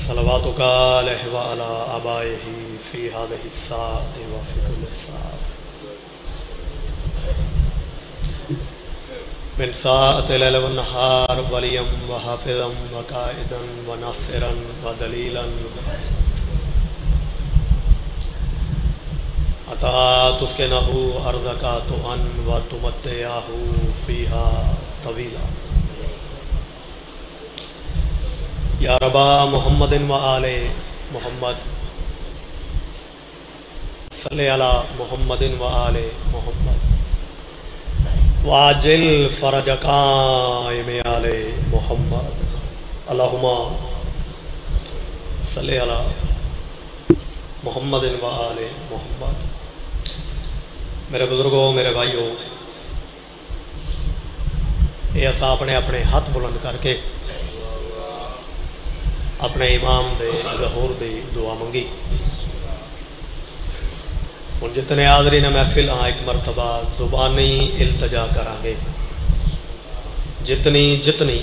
सलवातुका अलैहि व अला आबाइही फी हादिहि साअति व फी कुल्लि साअत मिन साअतिल लैल व नहार वलियम व हाफिज़म व काइदन व नासिरन व दलीलन अता तुस्किनहु अर्ज़का तुअन व तुमत्तिअहु फीहा तवीला या रबा मुहम्मदिन व आले मुहम्मद सल्ले अला मुहम्मदिन व आले मुहम्मद वाजिल फरजका इमे आले मुहम्मद अल्लाहुम्मा सल्ले अला मुहम्मदिन व आले मुहम्मद। मेरे बुजुर्गों, मेरे भाइयों, ये असा अपने अपने हाथ बुलंद करके अपने इमाम दे ज़हूर दी दुआ मंगी। हुण जितने हाज़रीन महफिल हाँ एक मरतबा ज़ुबानी इल्तजा करांगे, जितनी जितनी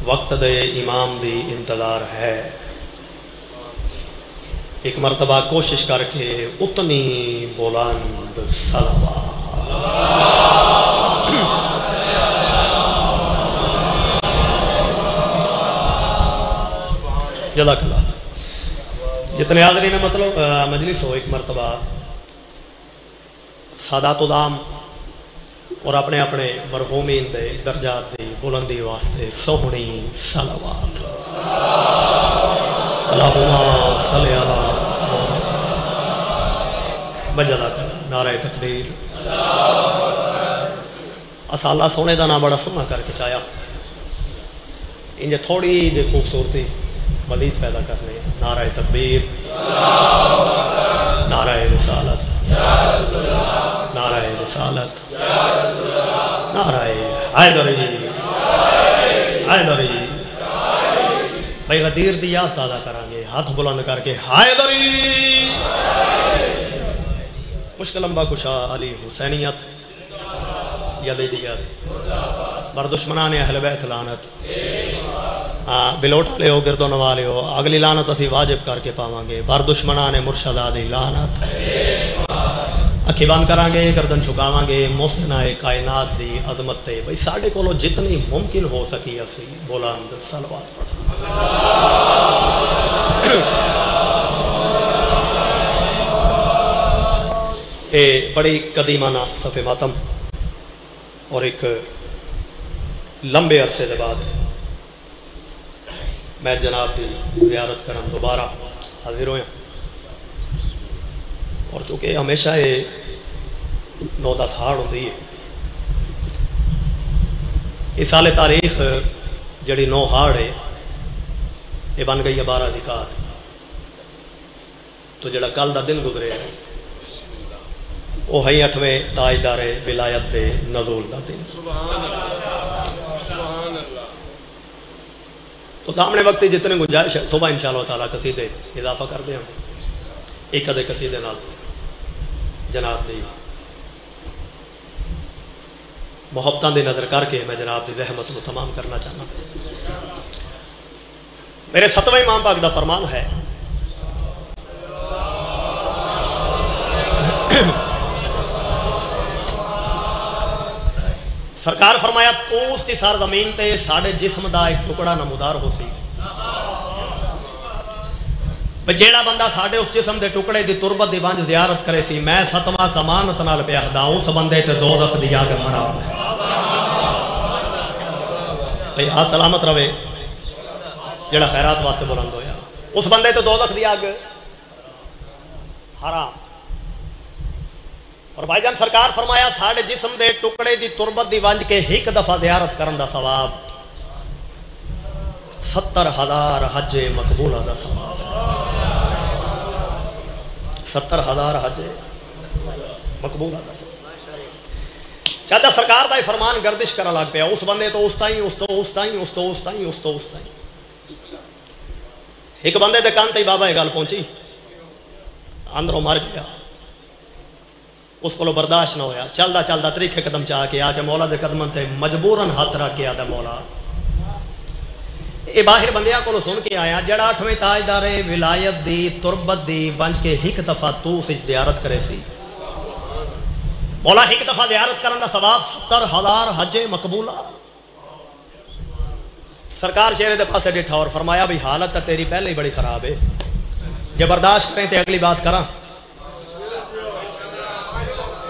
वक्त दे इमाम दी इंतज़ार है, एक मरतबा कोशिश करके उतनी बुलंद सलवा जज़ाकल्लाह। जितने हाज़रीन मतलब मजलिस हो, एक मरतबा सादातुदाम और अपने अपने मरहूमीन दे दर्जात दी बुलंदी वास्ते सोहनी सलवात अल्लाहुम्मा सल्ली अला जज़ाकल्लाह। नारे तकबीर। असा अल्लाह सोने का नाम बड़ा सोहना करके चाया, इंज थोड़ी जी खूबसूरती मज़ीद पैदा करने। नारा तकबीर, नारा रिसालत, नारा रिसालत, नारा हैदरी, हैदरी। भाई गदीर दी याद ताज़ा करांगे, हाथ बुलंद करके हैदरी। मुश्किलम्बा कुशा अली हुसैनियत यज़ीदियत बर दुश्मनान अहल बैत लानत। हाँ, बिलोटा ले हो, गिरदो नवा ले हो, अगली लानत असी वाजिब करके पावांगे। बर दुश्मना ने मुर्शदा दी लानत। अखी बंद करांगे, गर्दन झुकावांगे मोहसिना कायनात दी अजमत ते। भाई साढ़े कोलो जितनी मुमकिन हो सकी असी बुलंद सलवात पढ़ा। ये बड़ी कदीमाना सफ़े मातम और एक लंबे अरसे के बाद मैं जनाब की ज़ियारत करन दोबारा हाजिर होया। और चूँकि हमेशा ये 9-10 हाड़ होती है, इस साल तारीख जड़ी 9 हाड़ है ये बन गई है 12 ज़िकात। तो जड़ा कल का दिन गुजरे वो है 8वें ताजदारे विलायत दे नज़ूल का दिन। तो दामने वक्त जितने गुंजाइश है सुबह इंशाअल्लाह ताला कसीदे इजाफा कर दें। एक अदे कसीदे नाल जनाब की मुहब्बतां दी नज़र करके मैं जनाब की ज़हमत को तमाम करना चाहना। मेरे 7वें इमाम पाक दा फरमान है, सरकार फरमाया तो उसकी सार जमीन ते साढ़े जिस्म का एक टुकड़ा नमूदार हो सी। जेड़ा बंदा साढ़े उस जिस्म के टुकड़े की तुरबत की वंज ज़ियारत करे सी, मैं 7वां ज़मानत नाल प्यादा उस बंदे ते दोज़ख दी आग हराम है। भाई आ सलामत रवे जेड़ा खैरात वास्ते बुलंद होया, उस बंदे ते दोज़ख दी आग हराम। और भाईजान सरकार फरमाया साढ़े जिस्म के टुकड़े की तुरबत की वंज के एक दफा ज़ियारत करन दा सवाब 70,000 हज मकबूला दा सवाब। 70,000 हज मकबूला दा सवाब। चाचा सरकार का फरमान गर्दिश करन लग पिया, उस बंदे तो उस ताई, उस तो उस ताई, उस तो उस ताई, उस तो उस ताई। एक बंदे के कान ते बाबा ये गल पहुंची, अंदरों मर गया, उसको बर्दाश्त ना होया। चलदा चलदा तरीके कदम चाह के आके मौला के कदम से मजबूरन हाथ रख के आदा मौला ये बाहर बंदियां को सुन के आया जड़ा 8वें ताजदार विलायत दी तुरबत दी बंज के एक दफा तू उस जियारत करे सी मौला एक दफा जियारत करने का सवाब 70,000 हजे मकबूला। सरकार चेहरे के पासे डिठा और फरमाया भी हालत तो तेरी पहले ही बड़ी खराब है, जे बर्दाश्त करें तो अगली बात करा।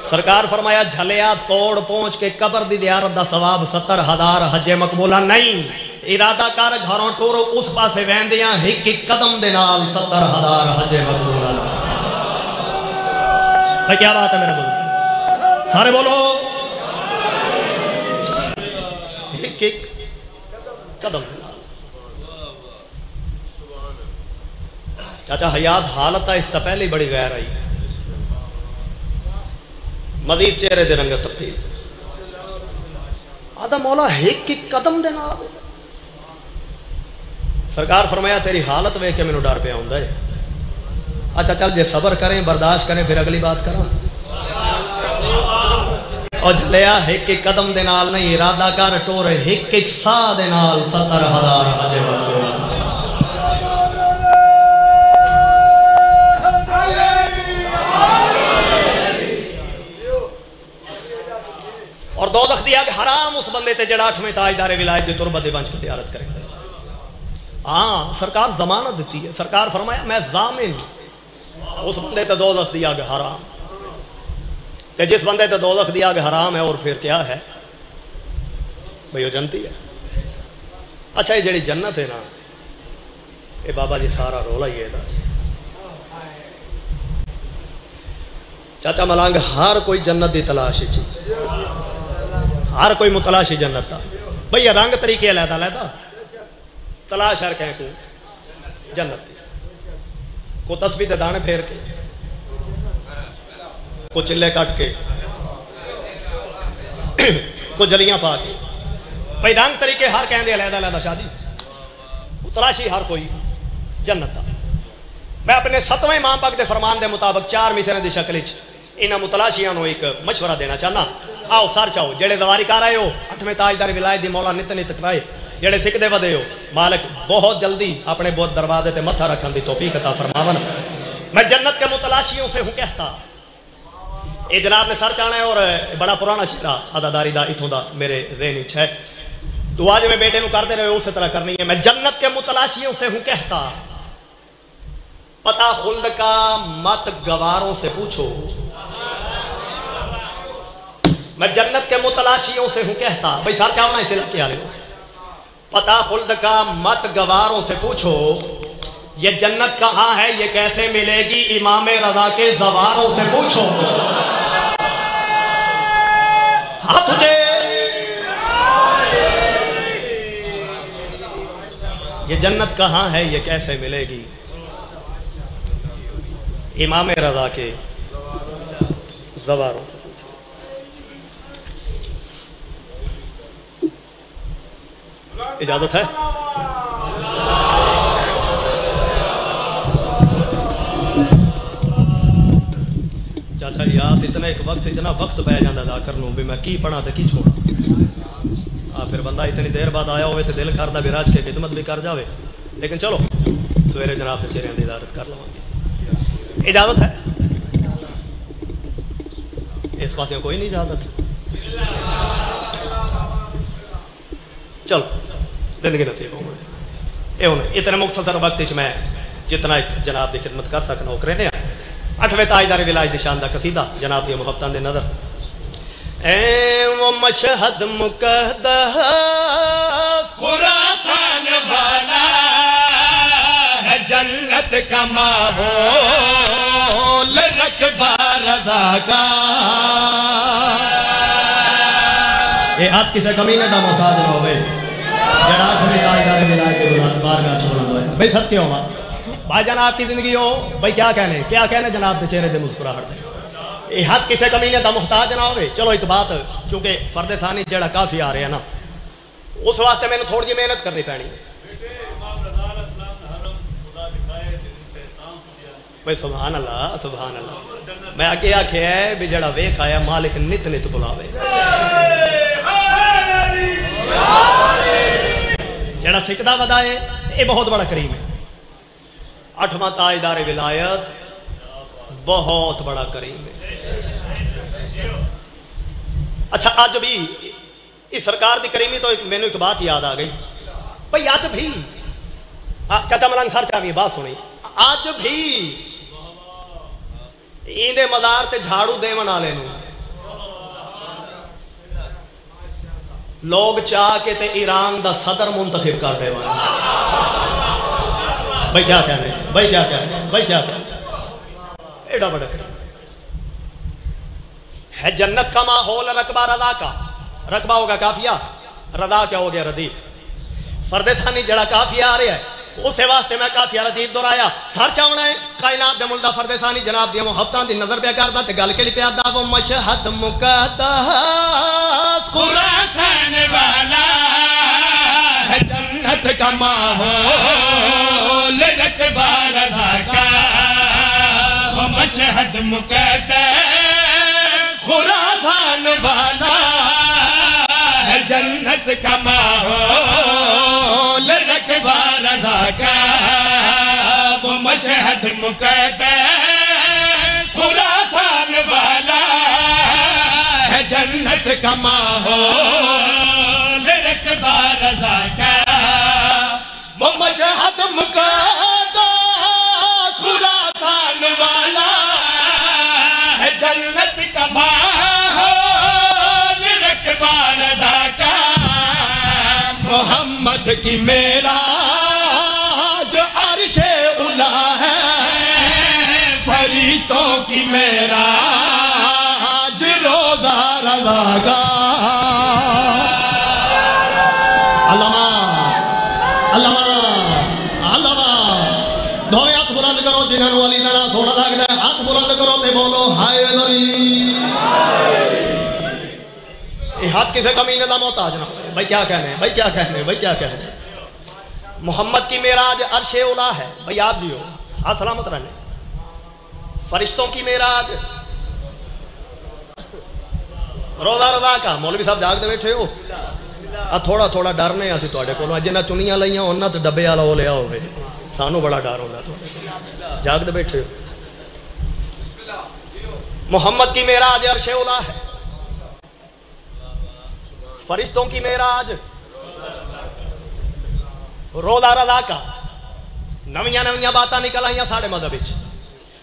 सरकार फरमाया झलिया तोड़ पहुंच के कबर दी जियारत का सवाब 70,000 हजे मकबूला नहीं। इरादा कर घरों टुर उस पासे वहदिया एक एक कदम दे नाल 70,000 हजे मकबूला। भाई क्या बात है मेरे बोलो, सारे बोलो एक एक कदम दे नाल। चाचा हयात हालत है इससे पहले बड़ी गैर आई, मजीद चेहरे दे रंगत तब्दील आदा मौला एक एक कदम दे नाल। सरकार फरमाया तेरी हालत वेख के मैनू डर पे आउंदा है। अच्छा चल जे सबर करें बर्दाश्त करें फिर अगली बात करा। और झलिया एक एक कदम दे नाल नहीं, इरादा कर टोर एक एक साह दे नाल 70,000 हजे मकबूला। और दोज़ख दी आग हराम उस बंदे ते जड़ा 8वें ताजदार विलायत दी तुरबत दे बंच के जियारत करे। हाँ सरकार जमानत दी है, सरकार फरमाया मैं जामिन उस बंदे ते दोज़ख दी आग हराम, ते जिस बंदे ते दोज़ख दी आग हराम है और फिर क्या है भाई वो जनती है। अच्छा ये जड़ी जन्नत है ना, ये बाबा जी सारा रोला ही है। चाचा मलांग हर कोई जन्नत की तलाश है, हर कोई मुतलाशी जन्नत का। भैया रंग तरीके लैदा लैदा तलाश हर कह को जन्नत को तस्बीह के दाने फेर के को चिल्ले कट के को जलियां पा के भाई रंग तरीके हर कहते अलहदा अलहदा शादी तलाशी हर कोई जन्नत। मैं अपने 7वें इमाम पाक के फरमान के मुताबिक 4 मिसरों की शक्ल इन्होंने मुतलाशियां को एक मशवरा देना चाहना। आओ सर चाहो जेड़े दवारी कर आए हो 8वें ताजदार विलायत दी मौला नित नित कराए, जेड़े सिखते वधे हो मालिक बहुत जल्दी अपने बहुत दरवाजे ते मत्था रखने की तौफीक अता फरमावन। मैं जन्नत के मुतलाशियों से हूँ कहता। ये जनाब ने सर चाहना है और बड़ा पुराना चेहरा अदादारी का इतों का मेरे ज़हन है। दुआ जो मैं बेटे को करते रहे उस तरह करनी है। मैं जन्नत के मुतलाशियों से हूँ कहता, पता खुल्द का मत गवारों से पूछो। मैं जन्नत के मुतलाशियों से हूँ कहता, भाई सर चावना इसे लग आ रहे हो। पता खुल्द का मत गवारों से पूछो, ये जन्नत कहाँ है ये कैसे मिलेगी इमाम रजा के जवारों से पूछो। हाँ तुझे ये जन्नत कहाँ है ये कैसे मिलेगी इमाम रजा के जवारों से। इजाजत है? चाचा याद इतना एक वक्त इतना वक्त पै जाता अदा करनू भी मैं की पढ़ा तो की छोड़ा। फिर बंदा इतनी देर बाद आया हो तो दिल करता भी राज के खिदमत भी कर जाए, लेकिन चलो सवेरे जनाब के चेहरे की इजाजत कर लवेंगे। इजाजत है? इस पास कोई नहीं इजाजत? चलो जिंदगी नसीब हो ये हूँ इतने मुख्तसर वक्त मैं जितना एक जनाब की खिदमत कर सकना वो करें। 8वें ताजदार विलायत दी शान दा कसीदा जनाब दी मुहब्बतां दे नज़र। ए वो मशहद मुक़द्दस खुरासान वाला है, जन्नत का माहौल रकबा रज़ा का। ये हाथ किसी कमीने दा मोहताज ना होवे जड़ा 8वें ताजदार विलायत दे बारगाह च बुलंद होया। भाई सदके होवा भाई जनाब की जिंदगी हो भाई क्या कहने जनाब के चेहरे पे मुस्कुराहट दे। ये हाथ किसी कमीने का मुहताज ना होवे। चलो एक बात चूंकि फर्द सानी जड़ा काफ़ी आ रहे हैं ना उस वास्ते मैंने थोड़ी जी मेहनत करनी पैनी भाई। सुभान अल्लाह सुभान अल्लाह। मैं अगे आख्या है भी जड़ा वेख आया मालिक नित नित बुलावे। जड़ा सिकदा वदाए ये बहुत बड़ा करीम है। 8वां ताजदार विलायत बहुत बड़ा करीम है। अच्छा अज भी इस सरकार की करीमी तो मैनू एक बात याद आ गई भाई, अज भी चाचा मलंग सर चावी बात सुनी, अज भी इंदे मदार ते झाड़ू देवन वाले लोग चाह के ते ईरान दा सदर मुंतखब कर दे। भाई क्या कहने, भाई क्या कहने, भाई क्या कहने, एडा बड़ा करीम है। जन्नत का माहौल, रकबा रदा का, रकबा होगा काफिया, रदा क्या हो गया रदीफ। फरदेसानी जड़ा काफिया आ रहा है उस वास्ते मैं काफिया रदीफ दोहराया। सर चाहना है कायनात दे मुल्दा फरदेसानी जनाब दी मुहब्बतां दी नजर पे करदा ते गल के लिया दा वो मशहद मुक़द्दस खुरासान वाला है जन्नत का माहौल, रकबा रज़ा का वो मशहद मुक़द्दस खुरासान वाला है जन्नत का माहौल, रकबा रज़ा का वो मशहद मुक़द्दस खुरासान वाला है जन्नत का माहौल, रकबा रज़ा का वो मशहद मुक़द्दस खुरासान वाला है जन्नत का माहौल, रकबा रज़ा का। मोहम्मद की मेरा जो अर्शे उला है, फरिश्तों की मेरा जो रोज़ा रज़ा का। अल्लामा अल्लामा अल्लामा दोवें हाथ बुलंद करो जिन्होंने अली दा नाम सोना लगदा है, हाथ बुलंद करो ते बोलो हाय अली। ये हाथ किसी कमीने का मोहताज ना भाई, क्या कहने, भाई क्या कहने, भाई क्या कहने। मोहम्मद की मेराज अर्शे उला है भाई, आप जियो हाथ सलामत रहने। फरिश्तों की मेराज रोज़ा रज़ा का। मौलवी साहब जागते बैठे हो, थोड़ा थोड़ा डरने असीं तुहाडे कोलों, जिन्हां चुनियां लईयां उन्हां ते डब्बे वाला हो लिया होवे, सानू बड़ा डर होंदा तुहाडे। जागते बैठे हो। मोहम्मद की मेराज अर्शे उला है, फरिश्तों की मेराज रोज़ा रज़ा का। नवियां नवियां बातां निकल आईयां साढ़े मज़हब विच,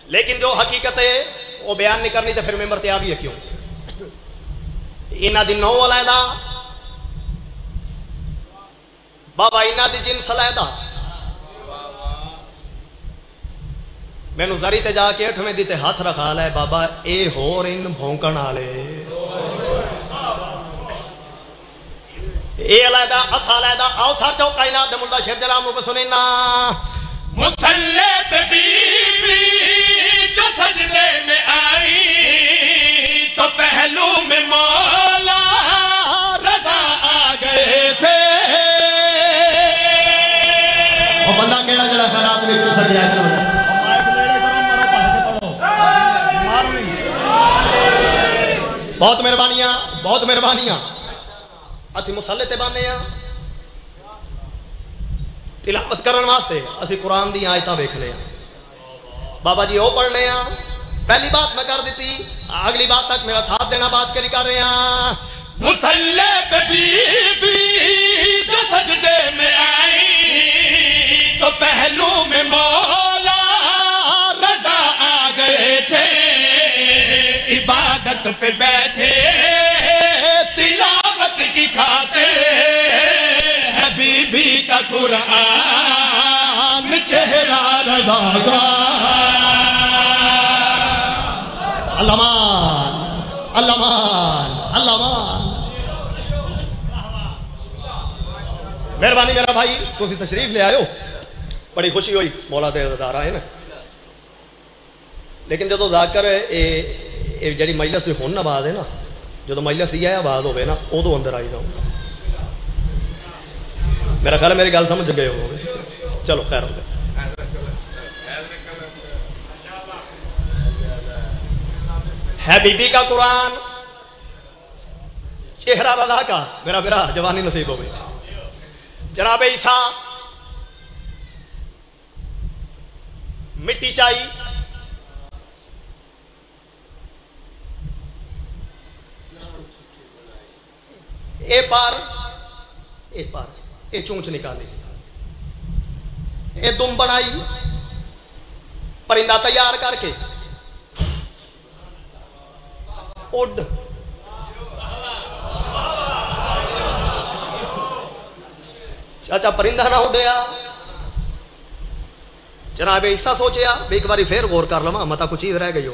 लेकिन जो हकीकत है वो बयान नहीं करनी तो फिर मेंबर ते आ भी है क्यों। इन्हां दी नौ अलैदा, बाबा इन्हां दी जिन्स अलैदा। मैनू जरी ते जाके 8वें दी ते हाथ रखा लै बाबा ए होर इन भौंकण वाले ए अलैदा असा अलैदा। आओ सर जाओ कायनात दे मुल्ला शेर जलाल मुझे सुने ना। मुसल्ले पे बीबी जो सजदे में आई तो पहलू में मौला रज़ा आ गए थे। और बंदा केड़ा जड़ा खैरात में चुस गया इधर माइक नेड़े करो मरो पढ़ के पढ़ो मारो नहीं। बहुत मेहरबानियां, बहुत मेहरबानियां। असी मुसल्ले ते बाने आ तिलावत करने वास्ते, असी कुरान दी आयतां वेखने आ बाबा जी, वो पढ़ने आ। पहली बात मैं कर दी, अगली बात तक मेरा साथ देना बात करी कर रहे हैं। मुसल्ले पे बीबी जो सजदे में आई तो पहलू में मौला रज़ा आ गए थे। इबादत पे बैठे तिलावत की खातिर है बीबी का कुरान चेहरा रज़ा का। अल्लामान अल्लामान अल्लामान। मेहरबानी मेरा भाई, तुसी तशरीफ ले आयो, बड़ी खुशी हुई मौला दे अदारा है ना। लेकिन जो जाकर जी मजलिस हुन आवाज है ना, जो मजलिस यह आवाज हो ना उदों अंदर आई जाऊंगा। मेरा ख्याल है मेरी गल समझ गए हो। चलो खैर हो गया। है बीबी का कुरान चेहरा रज़ा का। मेरा बिरा जवानी नसीब हो गई। जनाब ईसा मिट्टी चाई ए पार ए चूंच निकाली, ए दुम बनाई, परिंदा तैयार करके उड़। चाचा परिंदा ना उड़िया। जनाब ईसा सोचिया भी एक बार फिर गौर कर लवा, मता कुछ चीज रह गई हो।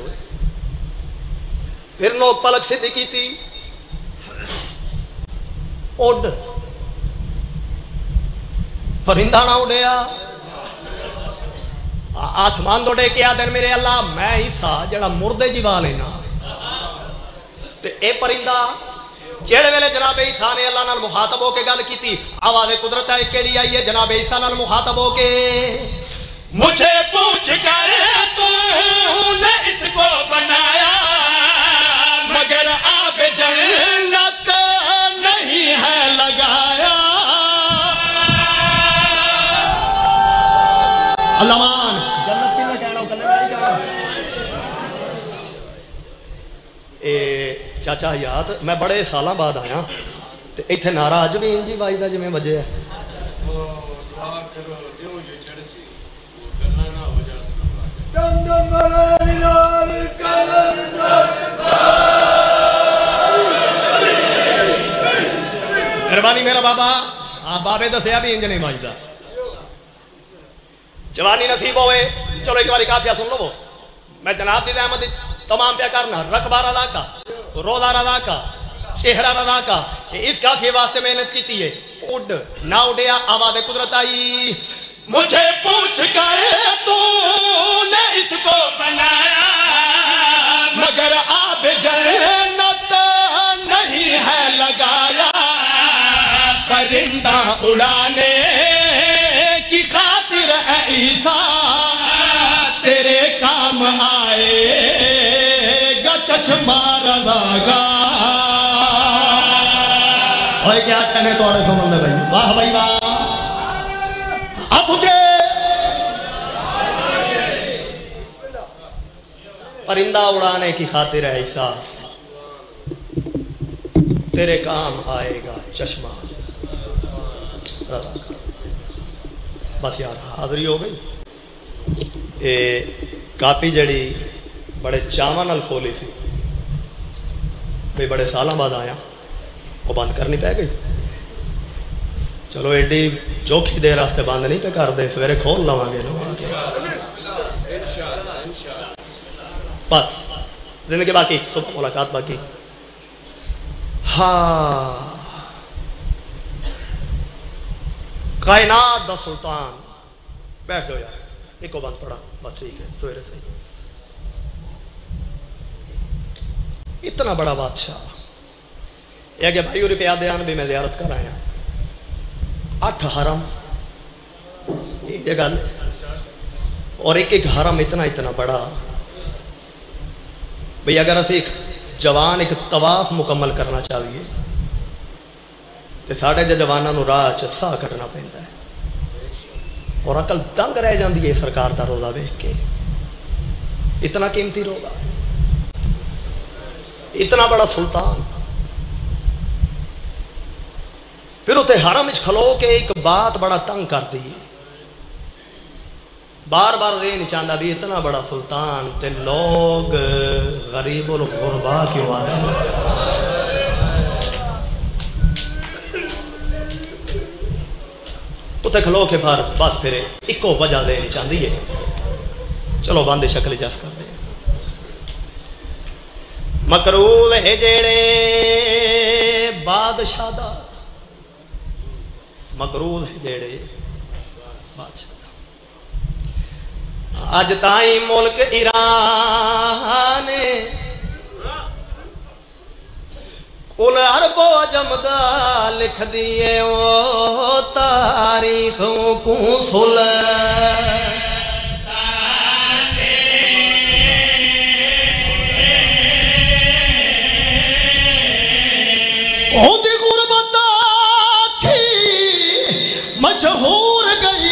फिर नोक पलक सीधी की थी, उड़, परिंदा ना उड़िया। आसमान तो डे के आदन मेरे अल्लाह मैं ईसा जड़ा मुर्दे जीवा लेना ते ए परिंदा जेड़े वेले जनाब ईसा ने अल्लाह नाल मुखातब होके गल की, आवाज़ कुदरत है केड़ी आई है जनाब ईसा नाल मुखातब होके, मुझे पूछ कर तूने इसको बनाया मगर आब जन्नत नहीं है लगाया। अल्लाहमान जन्नत की मैं कहना कल्ले नहीं जाना। ए चाचा याद मैं बड़े साल बाद आया ते इत्थे नारा अज भी इंजी वाजदा जिवें वजे है। मेहरबानी मेरा बाबा बाबे दसिया भी इंज नहीं बजदा। जवानी नसीब होवे चलो एक बार काफिया सुन लो। मैं जनाब दी रहमत तमाम प्या करना रकबा रदा का, रोजा रदा का, चेहरा रदा का, इस काफिये वास्ते मेहनत की है। उड़ ना उड़िया, आवाज़ कुदरत आई, मुझे पूछ कर तूने इसको बनाया मगर आब जन्नत नहीं है लगाया। परिंदा उड़ाने की खातिर ईसा तेरे काम आएगा चश्मा रज़ा का। भाई क्या कहने तोड़े सुन ले भाई, वाह भाई वाह। अब तुझे परिंदा उड़ाने की खातिर है ईसा तेरे काम आएगा चश्मा रज़ा का। बस यार हाज़री हो गई। ये कापी जड़ी बड़े चावां नाल खोली सी भाई बड़े साल बाद आया, वो बंद करनी पै गई। चलो एडी चौखी देर वास्ते बंद नहीं पे कर दे, सवेरे खोल लवांगे ना बस जिंदगी बाकी, सुबह मुलाकात बाकी। हाँ कायनात दा सुल्तान बैठ जाओ यार, एको बंद पड़ा बस ठीक है सवेरे से। इतना बड़ा बादशाह ये कि भाई रुपया दयान भी मैं ज़ियारत कर आया। 8 हरम ये जगह और एक एक हरम इतना इतना बड़ा भाई। अगर असी एक जवान एक तवाफ मुकम्मल करना चाहिए तो साढ़े जवानों को राह च साह कटना पैंदा है और अकल दंग रह जाती है सरकार का रोज़ा वेख के। इतना कीमती रोज़ा, इतना बड़ा सुल्तान। फिर उते हरम च खलो के एक बात बड़ा तंग कर दी, बार बार ये नहीं चाहता भी इतना बड़ा सुल्तान ते लोग गरीबुल गुरबा क्यों आ रहे हैं। उते खलो के फिर बस फिर इको वजह दे नहीं चाहती है। चलो बंद शक्ल जस कर दे। मकरूल है जेड़े बादशाह दा, मकरूल है जेड़े बादशाह दा। अज ताई मुल्क ईरान कुल अरबो अजमदा लिख दिए ओ तारीख को सुल। मशहूर गई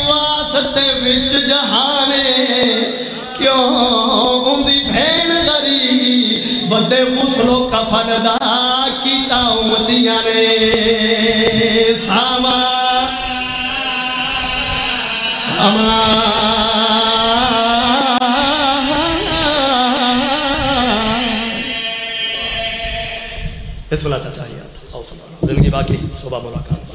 वास्ते विच जहाने क्यों उंदी भेण गरी बदे मुसलो कफन दा कीता उमतियां ने सामा सामा इस वाला चाचा याद जिंदगी बाकी सुबह मुलाकात।